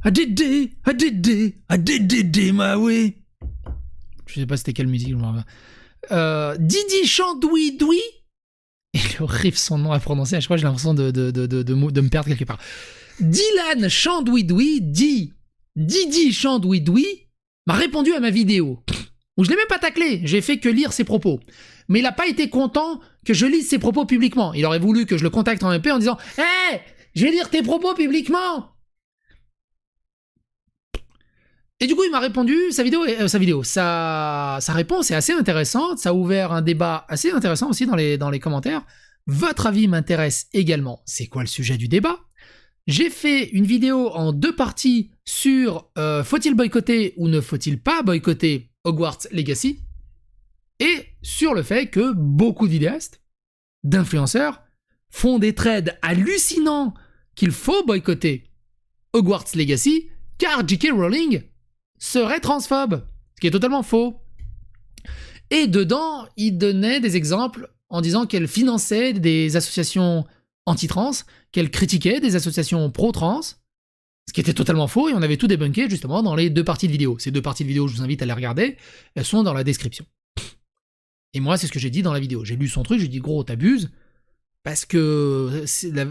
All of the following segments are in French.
I did it my way. Je sais pas c'était quelle musique, je me rappelle. Didi Chandoui Doui. Et le riff, son nom à prononcer, je crois que j'ai l'impression de me perdre quelque part. Dylan Chandouidoui dit Didi Chandouidoui m'a répondu à ma vidéo. Où je l'ai même pas taclé, j'ai fait que lire ses propos. Mais il a pas été content que je lise ses propos publiquement. Il aurait voulu que je le contacte en MP en disant « Hey, je vais lire tes propos publiquement !» Et du coup, il m'a répondu, sa réponse est assez intéressante, ça a ouvert un débat assez intéressant aussi dans les commentaires. Votre avis m'intéresse également. C'est quoi le sujet du débat? J'ai fait une vidéo en 2 parties sur faut-il boycotter ou ne faut-il pas boycotter Hogwarts Legacy, et sur le fait que beaucoup de vidéastes, d'influenceurs, font des trades hallucinants qu'il faut boycotter Hogwarts Legacy, car J.K. Rowling serait transphobe, ce qui est totalement faux. Et dedans, il donnait des exemples en disant qu'elle finançait des associations anti-trans, qu'elle critiquait des associations pro-trans, ce qui était totalement faux, et on avait tout débunké justement dans les 2 parties de vidéo. Ces 2 parties de vidéo, je vous invite à les regarder, elles sont dans la description. Et moi, c'est ce que j'ai dit dans la vidéo. J'ai lu son truc, j'ai dit gros, t'abuses, parce que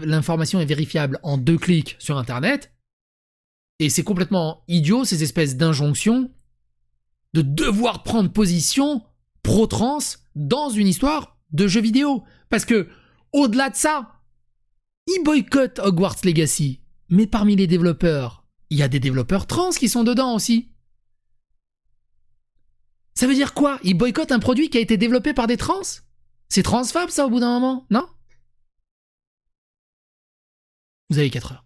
l'information est vérifiable en 2 clics sur Internet, et c'est complètement idiot, ces espèces d'injonctions de devoir prendre position pro-trans dans une histoire de jeu vidéo. Parce que, au-delà de ça, ils boycottent Hogwarts Legacy, mais parmi les développeurs, il y a des développeurs trans qui sont dedans aussi. Ça veut dire quoi? Ils boycottent un produit qui a été développé par des trans? C'est transphobe ça au bout d'un moment, non? Vous avez 4 heures.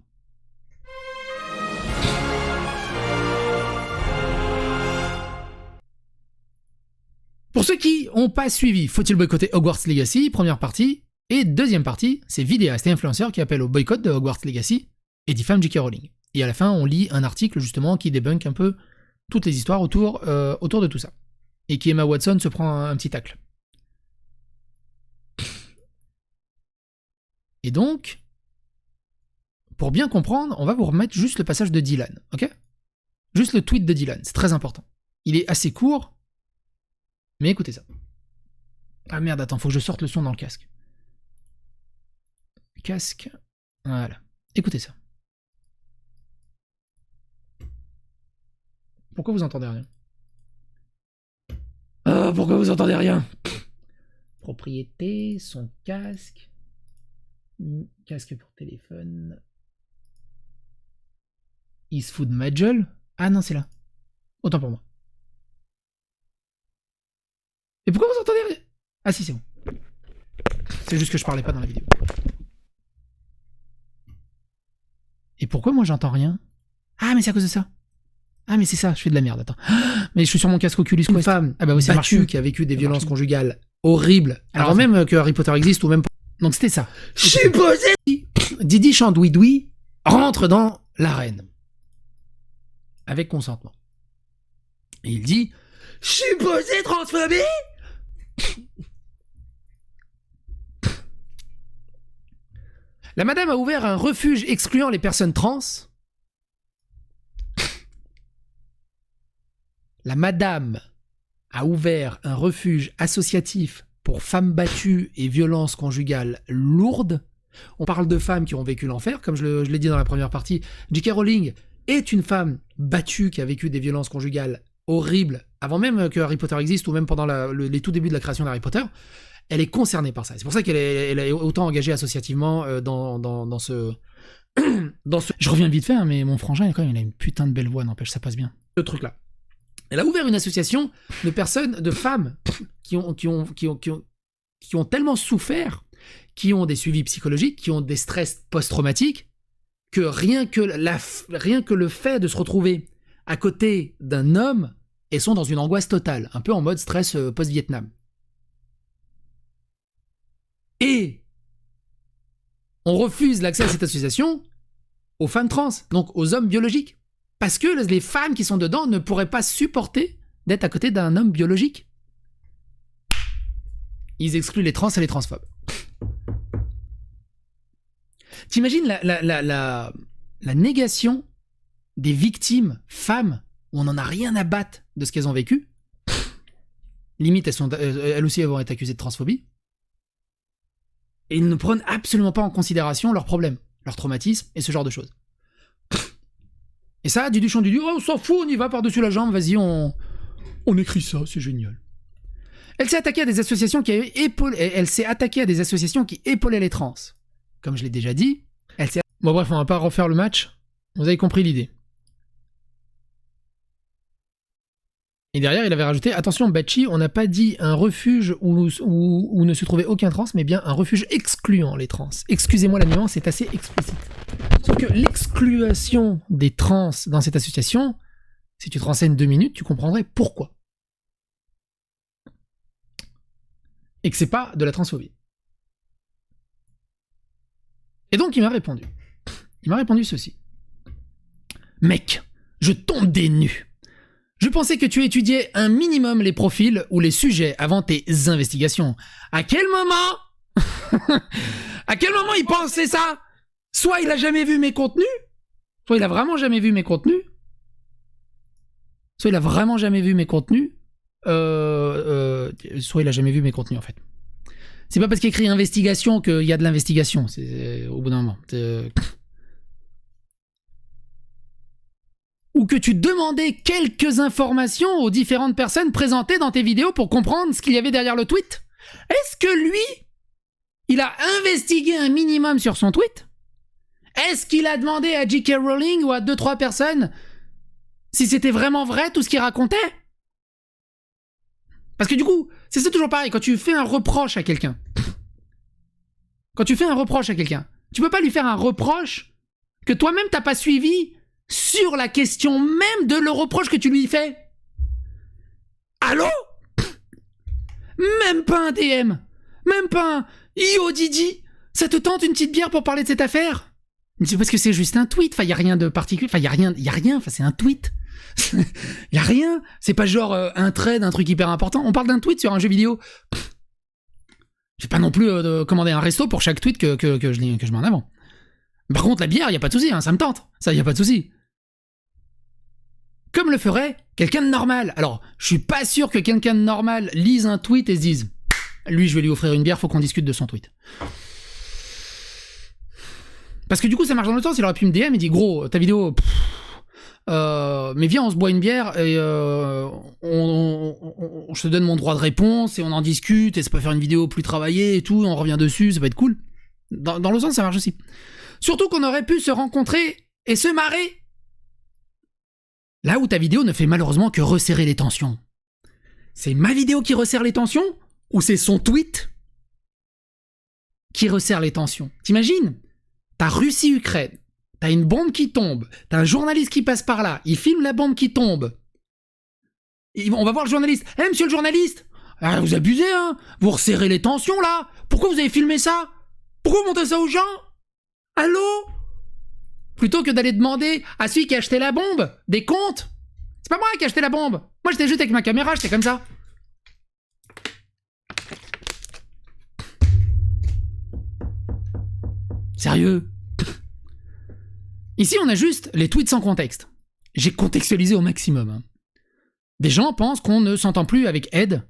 Pour ceux qui n'ont pas suivi, faut-il boycotter Hogwarts Legacy, première partie, et deuxième partie, c'est vidéastes et influenceurs qui appellent au boycott de Hogwarts Legacy et diffament J.K. Rowling. Et à la fin, on lit un article justement qui débunk un peu toutes les histoires autour de tout ça. Et qui Emma Watson se prend un petit tacle. Et donc, pour bien comprendre, on va vous remettre juste le passage de Dylan, ok? Juste le tweet de Dylan, c'est très important. Il est assez court, mais écoutez ça. Ah merde, attends, faut que je sorte le son dans le casque. Casque, voilà. Écoutez ça. Pourquoi vous entendez rien? Ah, pourquoi vous entendez rien? Propriété, son casque. Casque pour téléphone. Is Food Majel? Ah non, c'est là. Autant pour moi. Et pourquoi vous entendez rien? Ah si, c'est bon. C'est juste que je parlais pas dans la vidéo. Et pourquoi moi j'entends rien? Ah mais c'est à cause de ça. Ah mais c'est ça, je fais de la merde, attends. Mais je suis sur mon casque Oculus Quest. Une femme battue qui a vécu des violences conjugales horribles, avant même que Harry Potter existe ou même... Donc c'était ça. Je suis posé. Didi Chandouidoui rentre dans l'arène. Avec consentement. Et il dit « Je suis posé transphobie !» La madame a ouvert un refuge excluant les personnes trans. La madame a ouvert un refuge associatif pour femmes battues et violences conjugales lourdes. On parle de femmes qui ont vécu l'enfer, comme je l'ai dit dans la première partie. J.K. Rowling est une femme battue qui a vécu des violences conjugales horribles, avant même que Harry Potter existe, ou même pendant les tout débuts de la création d'Harry Potter. Elle est concernée par ça. C'est pour ça qu'elle est autant engagée associativement dans ce... Je reviens vite fait, hein, mais mon frangin, quand même, il a une putain de belle voix, n'empêche, ça passe bien. Ce truc-là. Elle a ouvert une association de personnes, de femmes, qui ont tellement souffert, qui ont des suivis psychologiques, qui ont des stress post-traumatiques, que rien que le fait de se retrouver à côté d'un homme, elles sont dans une angoisse totale, un peu en mode stress post-Vietnam. Et on refuse l'accès à cette association aux femmes trans, donc aux hommes biologiques. Parce que les femmes qui sont dedans ne pourraient pas supporter d'être à côté d'un homme biologique. Ils excluent les trans et les transphobes. T'imagines la négation des victimes, femmes, où on n'en a rien à battre de ce qu'elles ont vécu. Limite, elles aussi vont être accusées de transphobie. Et ils ne prennent absolument pas en considération leurs problèmes, leurs traumatismes et ce genre de choses. Et ça, du Duchamp, oh, on s'en fout, on y va par-dessus la jambe, vas-y, on écrit ça, c'est génial. Elle s'est attaquée à des associations qui épaulaient les trans. Comme je l'ai déjà dit, Bon bref, on va pas refaire le match. Vous avez compris l'idée. Et derrière, il avait rajouté, attention Bachi, on n'a pas dit un refuge où ne se trouvait aucun trans, mais bien un refuge excluant les trans. Excusez-moi la nuance, c'est assez explicite. Sauf que l'exclusion des trans dans cette association, si tu te renseignes 2 minutes, tu comprendrais pourquoi. Et que c'est pas de la transphobie. Et donc il m'a répondu. Il m'a répondu ceci. Mec, je tombe des nues. Je pensais que tu étudiais un minimum les profils ou les sujets avant tes investigations. À quel moment À quel moment il pensait ça? Soit il a jamais vu mes contenus, soit il a vraiment jamais vu mes contenus, soit il a vraiment jamais vu mes contenus, soit il a jamais vu mes contenus en fait. C'est pas parce qu'il écrit investigation qu'il y a de l'investigation, c'est au bout d'un moment. Ou que tu demandais quelques informations aux différentes personnes présentées dans tes vidéos pour comprendre ce qu'il y avait derrière le tweet. Est-ce que lui, il a investigué un minimum sur son tweet? Est-ce qu'il a demandé à J.K. Rowling ou à 2-3 personnes si c'était vraiment vrai tout ce qu'il racontait? Parce que du coup, c'est toujours pareil, quand tu fais un reproche à quelqu'un, tu peux pas lui faire un reproche que toi-même t'as pas suivi sur la question même de le reproche que tu lui fais. Allô? Même pas un DM, même pas un Yo Didi, ça te tente une petite bière pour parler de cette affaire? C'est parce que c'est juste un tweet, enfin y a rien de particulier, enfin y a rien, enfin c'est un tweet. Y a rien, c'est pas genre un trade, un truc hyper important. On parle d'un tweet sur un jeu vidéo. Je vais pas non plus commander un resto pour chaque tweet que je mets en avant. Par contre, la bière, y a pas de souci, hein, ça me tente. Ça, y a pas de souci. Comme le ferait quelqu'un de normal. Alors, je suis pas sûr que quelqu'un de normal lise un tweet et se dise lui, je vais lui offrir une bière, faut qu'on discute de son tweet. Parce que du coup, ça marche dans le sens, il aurait pu me DM et dit gros, ta vidéo, mais viens, on se boit une bière et je te donne mon droit de réponse et on en discute et ça peut faire une vidéo plus travaillée et tout, on revient dessus, ça va être cool. Dans le sens, ça marche aussi. Surtout qu'on aurait pu se rencontrer et se marrer. Là où ta vidéo ne fait malheureusement que resserrer les tensions. C'est ma vidéo qui resserre les tensions ou c'est son tweet qui resserre les tensions? T'imagines? T'as Russie-Ukraine, t'as une bombe qui tombe, t'as un journaliste qui passe par là, il filme la bombe qui tombe. Et on va voir le journaliste. Eh, monsieur le journaliste, vous abusez, hein? Vous resserrez les tensions, là? Pourquoi vous avez filmé ça? Pourquoi vous montrez ça aux gens? Allô? Plutôt que d'aller demander à celui qui a acheté la bombe des comptes. C'est pas moi qui ai acheté la bombe. Moi, j'étais juste avec ma caméra, j'étais comme ça. Sérieux? Ici, on a juste les tweets sans contexte. J'ai contextualisé au maximum. Hein. Des gens pensent qu'on ne s'entend plus avec Ed,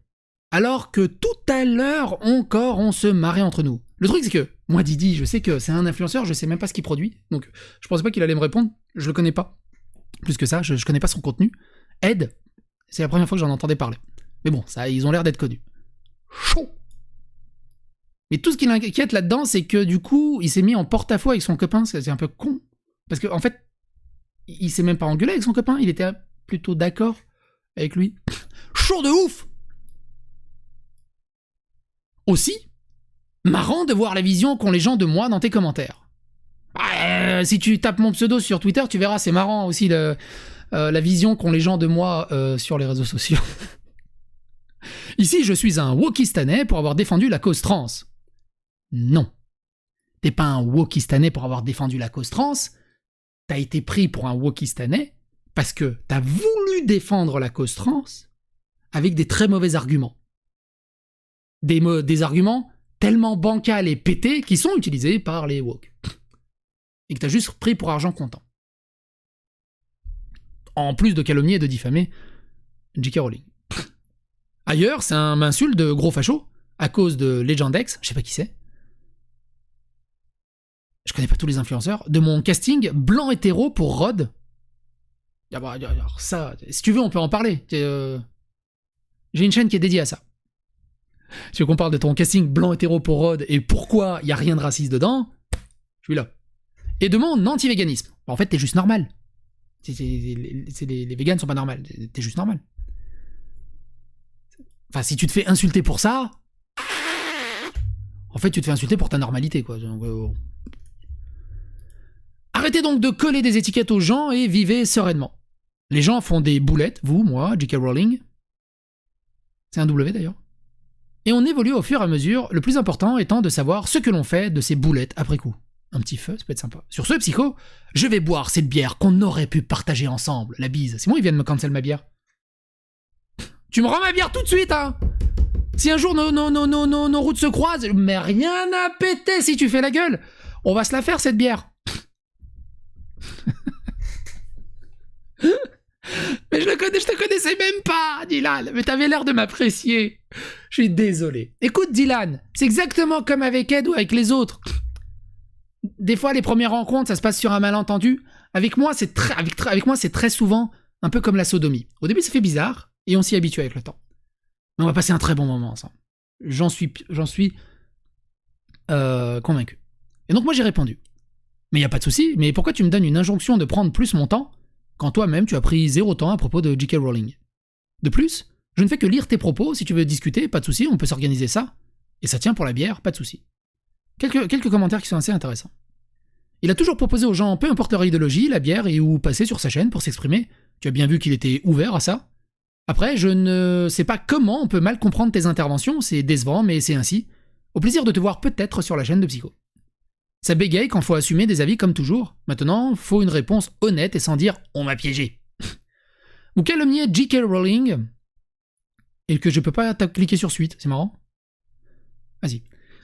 alors que tout à l'heure encore, on se marrait entre nous. Le truc, c'est que moi, Didi, je sais que c'est un influenceur, je sais même pas ce qu'il produit, donc je pensais pas qu'il allait me répondre, je le connais pas. Plus que ça, je connais pas son contenu. Ed, c'est la première fois que j'en entendais parler. Mais bon, ça, ils ont l'air d'être connus. Chaud. Mais tout ce qui l'inquiète là-dedans, c'est que du coup, il s'est mis en porte-à-faux avec son copain, c'est un peu con. Parce qu'en fait, il s'est même pas engueulé avec son copain, il était plutôt d'accord avec lui. Chaud de ouf! Aussi, marrant de voir la vision qu'ont les gens de moi dans tes commentaires. Si tu tapes mon pseudo sur Twitter, tu verras, c'est marrant aussi la vision qu'ont les gens de moi sur les réseaux sociaux. Ici, je suis un wokistanais pour avoir défendu la cause trans. Non. T'es pas un wokistanais pour avoir défendu la cause trans. T'as été pris pour un wokistanais parce que t'as voulu défendre la cause trans avec des très mauvais arguments. Des arguments tellement bancals et pétés qui sont utilisés par les woke. Et que t'as juste pris pour argent comptant. en plus de calomnier et de diffamer J.K. Rowling. Ailleurs, c'est un m'insulte de gros facho, à cause de Legendex, je sais pas qui c'est. Je connais pas tous les influenceurs, de mon casting blanc hétéro pour Rod. Alors ça, si tu veux, on peut en parler. J'ai une chaîne qui est dédiée à ça. Si tu veux qu'on parle de ton casting blanc hétéro pour Rod et pourquoi il y a rien de raciste dedans, je suis là. Et de mon anti-véganisme. En fait, t'es juste normal. Les véganes sont pas normales. T'es juste normal. Enfin, si tu te fais insulter pour ça, en fait, tu te fais insulter pour ta normalité, quoi. Arrêtez donc de coller des étiquettes aux gens et vivez sereinement. Les gens font des boulettes, vous, moi, J.K. Rowling. C'est un W d'ailleurs. Et on évolue au fur et à mesure, le plus important étant de savoir ce que l'on fait de ces boulettes après coup. Un petit feu, ça peut être sympa. Sur ce, Psycho, je vais boire cette bière qu'on aurait pu partager ensemble. La bise. C'est moi, ils viennent me cancel ma bière. Tu me rends ma bière tout de suite, hein. Si un jour nos routes se croisent, mais rien à péter si tu fais la gueule. On va se la faire, cette bière. Mais je te connaissais même pas, Dylan. Mais t'avais l'air de m'apprécier. Je suis désolé. Écoute, Dylan, c'est exactement comme avec Ed ou avec les autres. Des fois, les premières rencontres, ça se passe sur un malentendu. Avec moi, c'est très souvent un peu comme la sodomie. Au début, ça fait bizarre, et on s'y habitue avec le temps. Mais on va passer un très bon moment ensemble. J'en suis convaincu. Et donc moi, j'ai répondu. Mais y a pas de souci, mais pourquoi tu me donnes une injonction de prendre plus mon temps quand toi-même tu as pris 0 temps à propos de J.K. Rowling? De plus, je ne fais que lire tes propos, si tu veux discuter, pas de souci, on peut s'organiser ça. Et ça tient pour la bière, pas de souci. Quelques commentaires qui sont assez intéressants. Il a toujours proposé aux gens, peu importe leur idéologie, la bière et où passer sur sa chaîne pour s'exprimer. Tu as bien vu qu'il était ouvert à ça. Après, je ne sais pas comment on peut mal comprendre tes interventions, c'est décevant, mais c'est ainsi. Au plaisir de te voir peut-être sur la chaîne de Psycho. Ça bégaye quand faut assumer des avis comme toujours. Maintenant, faut une réponse honnête et sans dire « on m'a piégé ». Vous calomniez J.K. Rowling et que je peux pas cliquer sur suite, c'est marrant. Vas-y.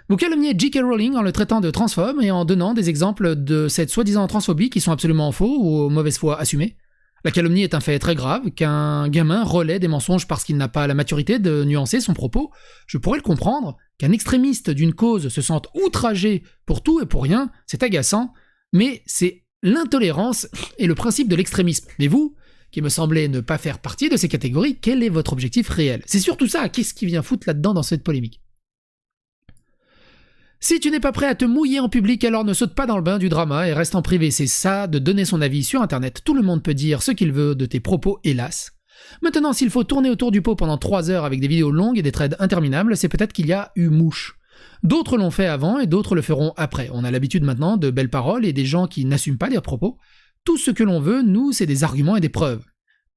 Vous calomniez J.K. Rowling en le traitant de transphobe et en donnant des exemples de cette soi-disant transphobie qui sont absolument faux ou mauvaise foi assumés. La calomnie est un fait très grave, qu'un gamin relaie des mensonges parce qu'il n'a pas la maturité de nuancer son propos. Je pourrais le comprendre, qu'un extrémiste d'une cause se sente outragé pour tout et pour rien, c'est agaçant, mais c'est l'intolérance et le principe de l'extrémisme. Et vous, qui me semblez ne pas faire partie de ces catégories, quel est votre objectif réel? C'est surtout ça, qu'est-ce qui vient foutre là-dedans dans cette polémique? Si tu n'es pas prêt à te mouiller en public, alors ne saute pas dans le bain du drama et reste en privé. C'est ça, de donner son avis sur Internet. Tout le monde peut dire ce qu'il veut de tes propos, hélas. Maintenant, s'il faut tourner autour du pot pendant 3 heures avec des vidéos longues et des threads interminables, c'est peut-être qu'il y a eu mouche. D'autres l'ont fait avant et d'autres le feront après. On a l'habitude maintenant de belles paroles et des gens qui n'assument pas leurs propos. Tout ce que l'on veut, nous, c'est des arguments et des preuves.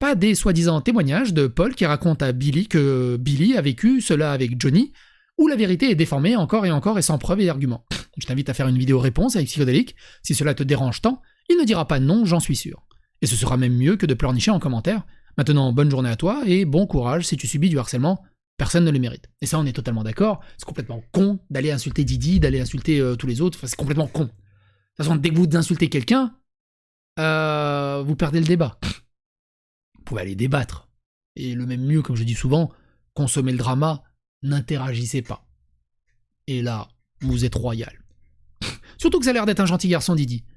Pas des soi-disant témoignages de Paul qui raconte à Billy que Billy a vécu cela avec Johnny, où la vérité est déformée encore et sans preuve et arguments. Je t'invite à faire une vidéo réponse avec Psychodélique. Si cela te dérange tant, il ne dira pas non, j'en suis sûr. Et ce sera même mieux que de pleurnicher en commentaire. Maintenant, bonne journée à toi et bon courage si tu subis du harcèlement. Personne ne le mérite. Et ça, on est totalement d'accord. C'est complètement con d'aller insulter Didi, d'aller insulter tous les autres. Enfin, c'est complètement con. De toute façon, dès que vous insultez quelqu'un, vous perdez le débat. Vous pouvez aller débattre. Et le même mieux, comme je dis souvent, consommer le drama, n'interagissez pas. Et là, vous êtes royal. Surtout que ça a l'air d'être un gentil garçon, Didi. Enfin,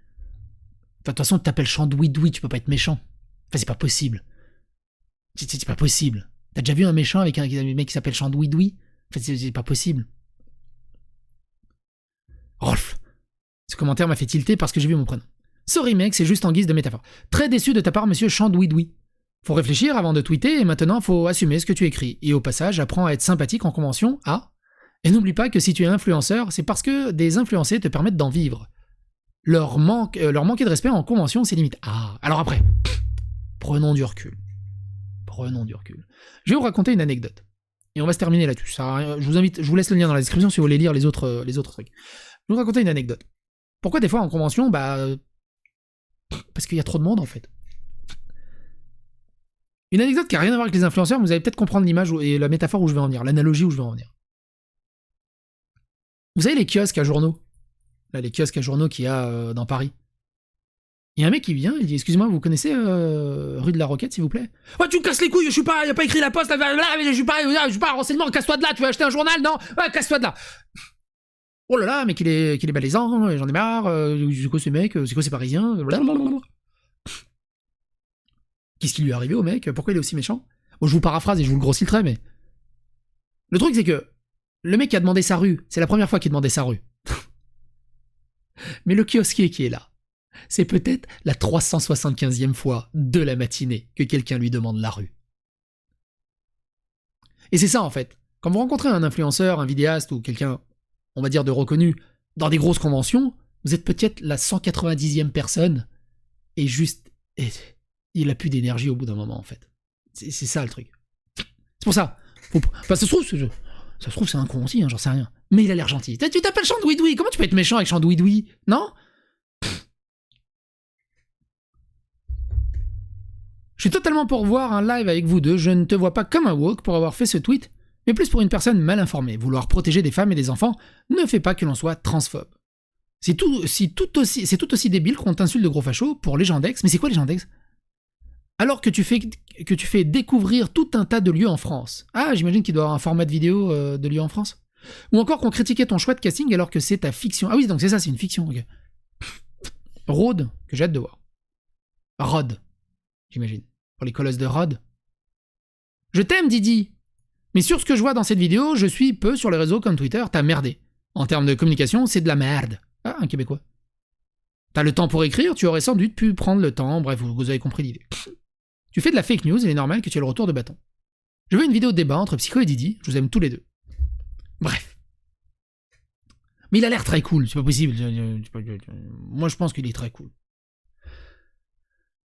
de toute façon, tu t'appelles Chandoui-Doui, tu peux pas être méchant. Enfin, c'est pas possible. C'est pas possible. T'as déjà vu un méchant avec un mec qui s'appelle Chandoui-Doui? Enfin, c'est pas possible. Rolf. Ce commentaire m'a fait tilter parce que j'ai vu mon prénom. Sorry mec, c'est juste en guise de métaphore. Très déçu de ta part, monsieur Chandoui-Doui. Faut réfléchir avant de tweeter et maintenant faut assumer ce que tu écris. Et au passage, apprends à être sympathique en convention, Et n'oublie pas que si tu es influenceur, c'est parce que des influencés te permettent d'en vivre. Leur manquer de respect en convention, c'est limite. Alors après, prenons du recul. Je vais vous raconter une anecdote. Et on va se terminer là-dessus. Je vous laisse le lien dans la description si vous voulez lire les autres trucs. Je vais vous raconter une anecdote. Pourquoi des fois en convention, parce qu'il y a trop de monde en fait. Une anecdote qui n'a rien à voir avec les influenceurs, mais vous allez peut-être comprendre l'image et la métaphore où je vais en venir, l'analogie où je vais en venir. Vous savez les kiosques à journaux? Là, les kiosques à journaux qu'il y a dans Paris. Il y a un mec qui vient, il dit excusez-moi, vous connaissez rue de la Roquette, s'il vous plaît? Ouais, tu me casses les couilles, je suis pas, y a pas écrit la poste, je suis pas un renseignement, casse-toi de là, tu veux acheter un journal, non? Ouais, casse-toi de là. Oh là là, mais qu'il est malaisant, j'en ai marre, c'est quoi ces mecs, c'est quoi ces parisiens? Qu'est-ce qui lui est arrivé au mec? Pourquoi il est aussi méchant? Bon, je vous paraphrase et je vous le grossis le trait, mais. Le truc, c'est que le mec qui a demandé sa rue, c'est la première fois qu'il demandait sa rue. Mais le kiosquier qui est là, c'est peut-être la 375e fois de la matinée que quelqu'un lui demande la rue. Et c'est ça en fait. Quand vous rencontrez un influenceur, un vidéaste ou quelqu'un, on va dire, de reconnu dans des grosses conventions, vous êtes peut-être la 190e personne et juste. Et il a plus d'énergie au bout d'un moment en fait. C'est ça le truc. C'est pour ça. Ça se trouve, c'est un con aussi, hein, j'en sais rien. Mais il a l'air gentil. Tu t'appelles Chandouidoui, comment tu peux être méchant avec Chandouidoui? Non? Je suis totalement pour voir un live avec vous deux, je ne te vois pas comme un woke pour avoir fait ce tweet, mais plus pour une personne mal informée. Vouloir protéger des femmes et des enfants ne fait pas que l'on soit transphobe. C'est tout aussi débile qu'on t'insulte de gros fachos pour Légendex, mais c'est quoi Légendex? Alors que tu fais découvrir tout un tas de lieux en France. Ah, j'imagine qu'il doit y avoir un format de vidéo de lieux en France. Ou encore qu'on critiquait ton choix de casting alors que c'est ta fiction. Ah oui, donc c'est ça, c'est une fiction, ok. Rhodes, que j'ai hâte de voir. Rhodes, j'imagine. Pour les colosses de Rhodes. Je t'aime, Didi. Mais sur ce que je vois dans cette vidéo, je suis peu sur les réseaux comme Twitter, t'as merdé. En termes de communication, c'est de la merde. Ah, un Québécois. T'as le temps pour écrire, tu aurais sans doute pu prendre le temps, bref, vous avez compris l'idée. Tu fais de la fake news, il est normal que tu aies le retour de bâton. Je veux une vidéo de débat entre Psycho et Didi, je vous aime tous les deux. Bref. Mais il a l'air très cool, c'est pas possible. Moi je pense qu'il est très cool.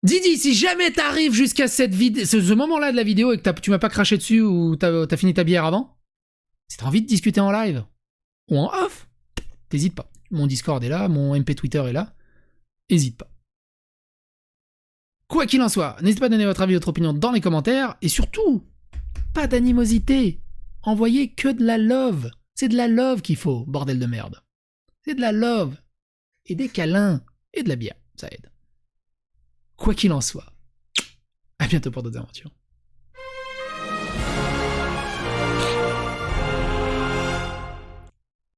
Didi, si jamais t'arrives jusqu'à cette vidéo, ce moment-là de la vidéo et que tu m'as pas craché dessus ou t'as fini ta bière avant, si t'as envie de discuter en live ou en off, t'hésites pas. Mon Discord est là, mon MP Twitter est là, hésite pas. Quoi qu'il en soit, n'hésitez pas à donner votre avis, votre opinion dans les commentaires, et surtout, pas d'animosité. Envoyez que de la love. C'est de la love qu'il faut, bordel de merde. C'est de la love. Et des câlins. Et de la bière, ça aide. Quoi qu'il en soit, à bientôt pour d'autres aventures.